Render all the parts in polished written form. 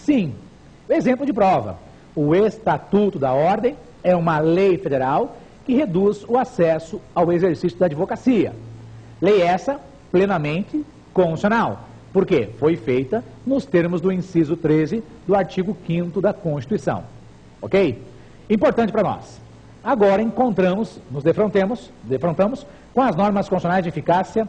Sim. Exemplo de prova. O Estatuto da Ordem é uma lei federal que reduz o acesso ao exercício da advocacia. Lei essa plenamente constitucional. Por quê? Foi feita nos termos do inciso 13 do artigo 5º da Constituição. Ok? Importante para nós. Agora nos defrontamos com as normas constitucionais de eficácia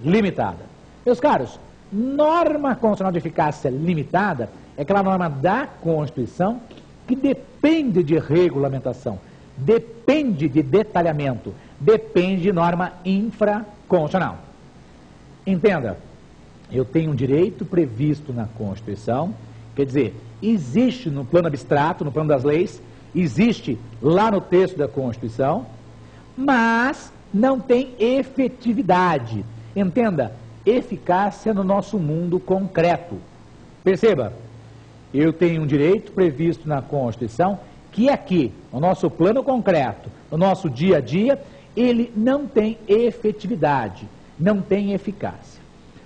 limitada. Meus caros, norma constitucional de eficácia limitada é aquela norma da Constituição que depende de regulamentação, depende de detalhamento, depende de norma infraconstitucional. Entenda, eu tenho um direito previsto na Constituição, quer dizer, existe no plano abstrato, no plano das leis, existe lá no texto da Constituição, mas não tem efetividade. Entenda, eficácia no nosso mundo concreto. Perceba, eu tenho um direito previsto na Constituição que aqui, no nosso plano concreto, no nosso dia a dia, ele não tem efetividade, não tem eficácia.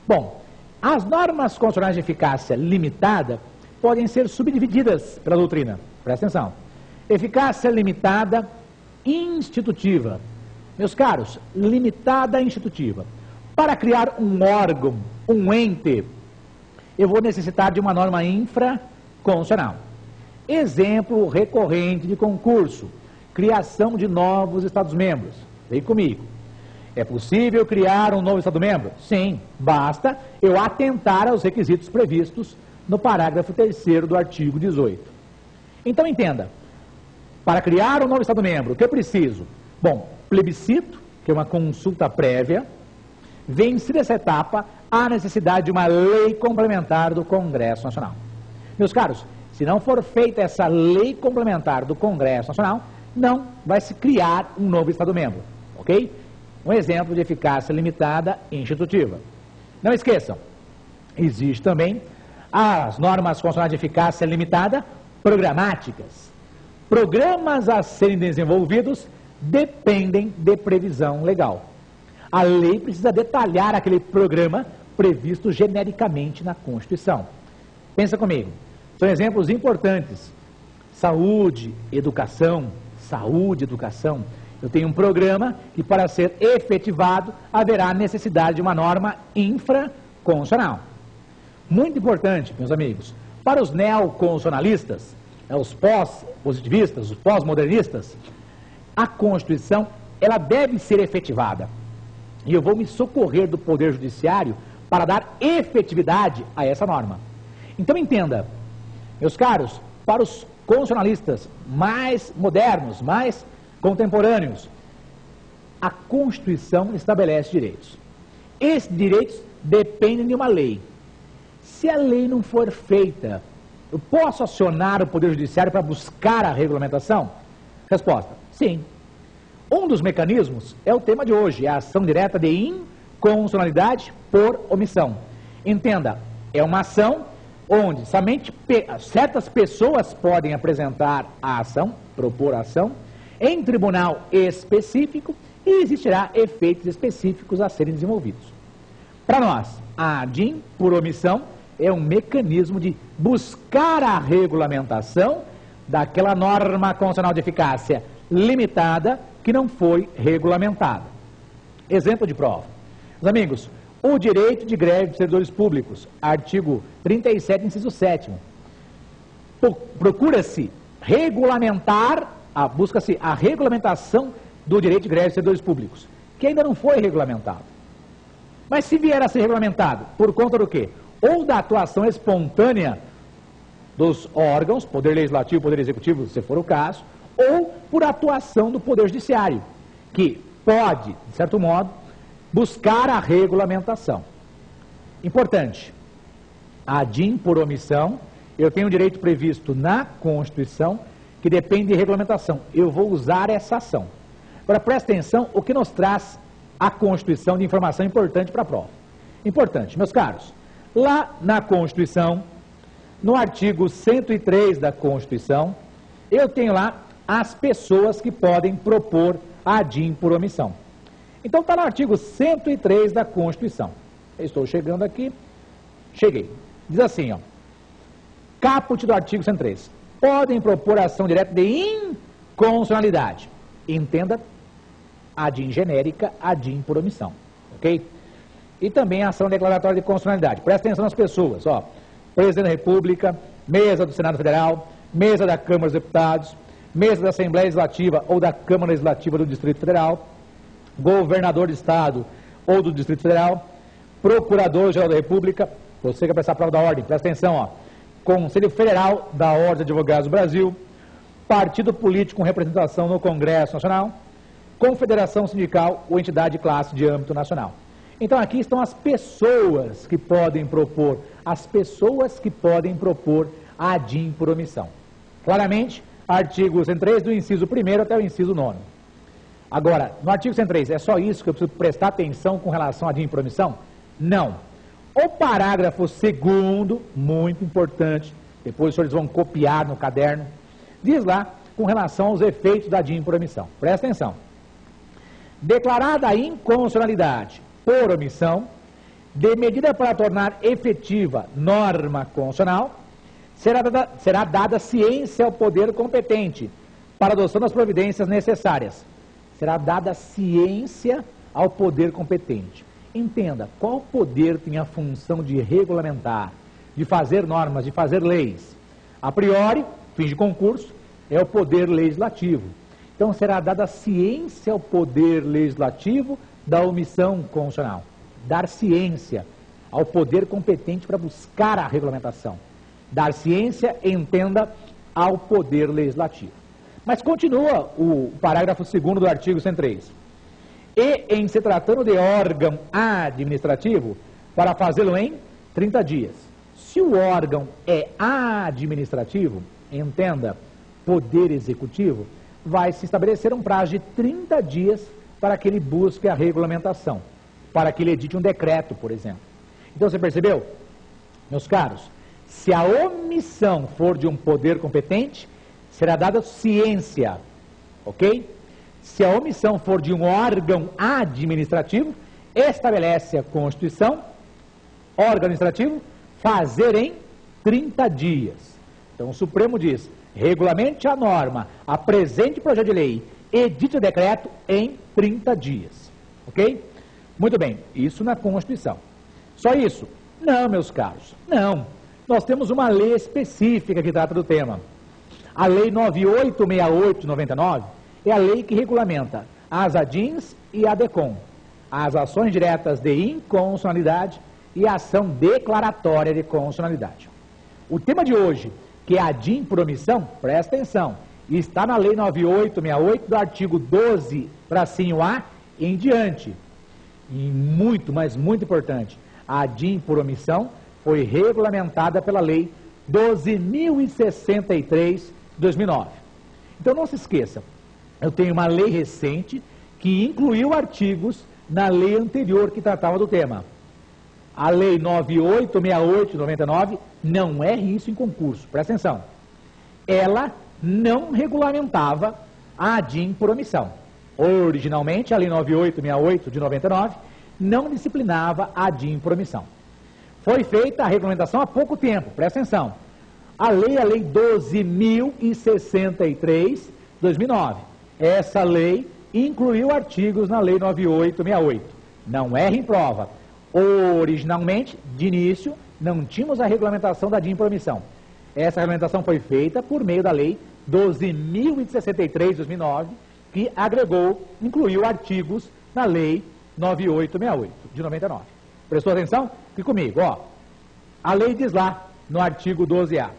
Bom, as normas constitucionais de eficácia limitada podem ser subdivididas pela doutrina. Presta atenção. Eficácia limitada institutiva. Meus caros, limitada institutiva. Para criar um órgão, um ente, eu vou necessitar de uma norma infraconstitucional. Exemplo recorrente de concurso, criação de novos Estados-membros. Vem comigo. É possível criar um novo Estado-membro? Sim, basta eu atentar aos requisitos previstos no parágrafo 3º do artigo 18. Então entenda, para criar um novo Estado-membro, o que eu preciso? Bom, plebiscito, que é uma consulta prévia, vencida essa etapa, há necessidade de uma lei complementar do Congresso Nacional. Meus caros, se não for feita essa lei complementar do Congresso Nacional, não vai se criar um novo Estado-membro, ok? Um exemplo de eficácia limitada institutiva. Não esqueçam, existe também as normas constitucionais de eficácia limitada programáticas. Programas a serem desenvolvidos dependem de previsão legal. A lei precisa detalhar aquele programa previsto genericamente na Constituição. Pensa comigo, são exemplos importantes. Saúde, educação. Eu tenho um programa que, para ser efetivado, haverá necessidade de uma norma infraconstitucional. Muito importante, meus amigos, para os neoconstitucionalistas, os pós-positivistas, os pós-modernistas, a Constituição, ela deve ser efetivada. E eu vou me socorrer do Poder Judiciário para dar efetividade a essa norma. Então entenda, meus caros, para os constitucionalistas mais modernos, mais contemporâneos, a Constituição estabelece direitos. Esses direitos dependem de uma lei. Se a lei não for feita, eu posso acionar o Poder Judiciário para buscar a regulamentação? Resposta, sim. Um dos mecanismos é o tema de hoje, é a ação direta de inconstitucionalidade por omissão. Entenda, é uma ação onde somente certas pessoas podem apresentar a ação, propor a ação, em tribunal específico, e existirá efeitos específicos a serem desenvolvidos. Para nós, a ADIM, por omissão, é um mecanismo de buscar a regulamentação daquela norma constitucional de eficácia limitada que não foi regulamentada. Exemplo de prova. Meus amigos, o direito de greve de servidores públicos, artigo 37, inciso 7º. Procura-se regulamentar, busca-se a regulamentação do direito de greve de servidores públicos, que ainda não foi regulamentado. Mas se vier a ser regulamentado, por conta do quê? Ou da atuação espontânea dos órgãos, Poder Legislativo, Poder Executivo, se for o caso, ou por atuação do Poder Judiciário, que pode, de certo modo, buscar a regulamentação. Importante, a ADIM por omissão, eu tenho um direito previsto na Constituição que depende de regulamentação. Eu vou usar essa ação. Agora, presta atenção o que nos traz a Constituição de informação importante para a prova. Importante, meus caros, lá na Constituição, no artigo 103 da Constituição, eu tenho lá as pessoas que podem propor a ADIM por omissão. Então está no artigo 103 da Constituição. Eu estou chegando aqui, cheguei. Diz assim, ó. Caput do artigo 103. Podem propor ação direta de inconstitucionalidade. Entenda ad in genérica, ad in por omissão. Ok? E também a ação declaratória de constitucionalidade. Presta atenção nas pessoas. Ó. Presidente da República, mesa do Senado Federal, mesa da Câmara dos Deputados, mesa da Assembleia Legislativa ou da Câmara Legislativa do Distrito Federal, governador de Estado ou do Distrito Federal, Procurador-Geral da República, você que vai prestar a prova da ordem, presta atenção, ó. Conselho Federal da Ordem de Advogados do Brasil, partido político com representação no Congresso Nacional, confederação sindical ou entidade de classe de âmbito nacional. Então aqui estão as pessoas que podem propor, ad in por omissão. Claramente, artigo 103 do inciso 1º até o inciso 9º. Agora, no artigo 103, é só isso que eu preciso prestar atenção com relação a ad in por omissão? Não. O parágrafo 2º, muito importante, depois os senhores vão copiar no caderno, diz lá com relação aos efeitos da ad in por omissão. Presta atenção. Declarada a inconstitucionalidade por omissão, de medida para tornar efetiva norma constitucional, será dada ciência ao poder competente para a adoção das providências necessárias. Será dada ciência ao poder competente. Entenda, qual poder tem a função de regulamentar, de fazer normas, de fazer leis? A priori, fim de concurso, é o poder legislativo. Então será dada ciência ao poder legislativo da omissão constitucional. Dar ciência ao poder competente para buscar a regulamentação. Dar ciência, entenda, ao poder legislativo. Mas continua o parágrafo 2º do artigo 103. E, em se tratando de órgão administrativo, para fazê-lo em 30 dias. Se o órgão é administrativo, entenda, poder executivo, vai se estabelecer um prazo de 30 dias para que ele busque a regulamentação, para que ele edite um decreto, por exemplo. Então, você percebeu? Meus caros, se a omissão for de um poder competente, será dada ciência, ok? Se a omissão for de um órgão administrativo, estabelece a Constituição, órgão administrativo, fazer em 30 dias. Então o Supremo diz, regulamente a norma, apresente projeto de lei, edite o decreto em 30 dias. Ok? Muito bem, isso na Constituição. Só isso? Não, meus caros, não. Nós temos uma lei específica que trata do tema. A Lei 9868 de 99 é a lei que regulamenta as ADINs e a DECOM, as ações diretas de inconstitucionalidade e a ação declaratória de constitucionalidade. O tema de hoje, que é a ADIN por omissão, presta atenção, está na Lei 9868 do artigo 12, tracinho A em diante. E muito, mas muito importante, a ADIN por omissão foi regulamentada pela Lei 12.063 de 2009. Então não se esqueça, eu tenho uma lei recente que incluiu artigos na lei anterior que tratava do tema. A Lei 9868 de 99 não é isso em concurso, presta atenção. Ela não regulamentava a ADIN por omissão. Originalmente, a Lei 9868 de 99 não disciplinava a ADIN por omissão. Foi feita a regulamentação há pouco tempo, presta atenção. A Lei 12.063 de 2009. Essa lei incluiu artigos na Lei 9868. Não erre em prova. Originalmente, de início, não tínhamos a regulamentação da ADIN por omissão. Essa regulamentação foi feita por meio da Lei 12.063 de 2009, que agregou, incluiu artigos na Lei 9868 de 99. Prestou atenção? Fique comigo, ó. A lei diz lá, no artigo 12A,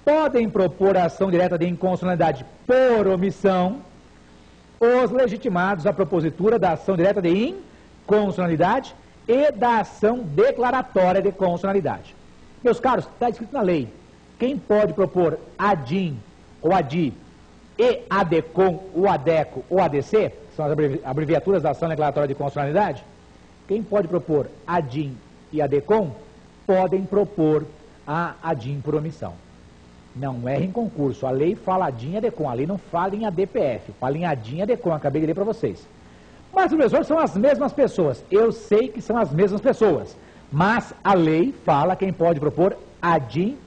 podem propor ação direta de inconstitucionalidade por omissão os legitimados à propositura da ação direta de inconstitucionalidade e da ação declaratória de constitucionalidade. Meus caros, está escrito na lei, quem pode propor ADIN ou ADI e ADECOM, ou ADECO ou ADC, são as abreviaturas da ação declaratória de constitucionalidade, quem pode propor ADIN e ADECOM podem propor a ADIN por omissão. Não erre em concurso, a lei fala ADIN e ADECOM, a lei não fala em ADPF, fala em ADIN e ADECOM, acabei de ler para vocês. Mas, professor, são as mesmas pessoas. Eu sei que são as mesmas pessoas, mas a lei fala quem pode propor ADIN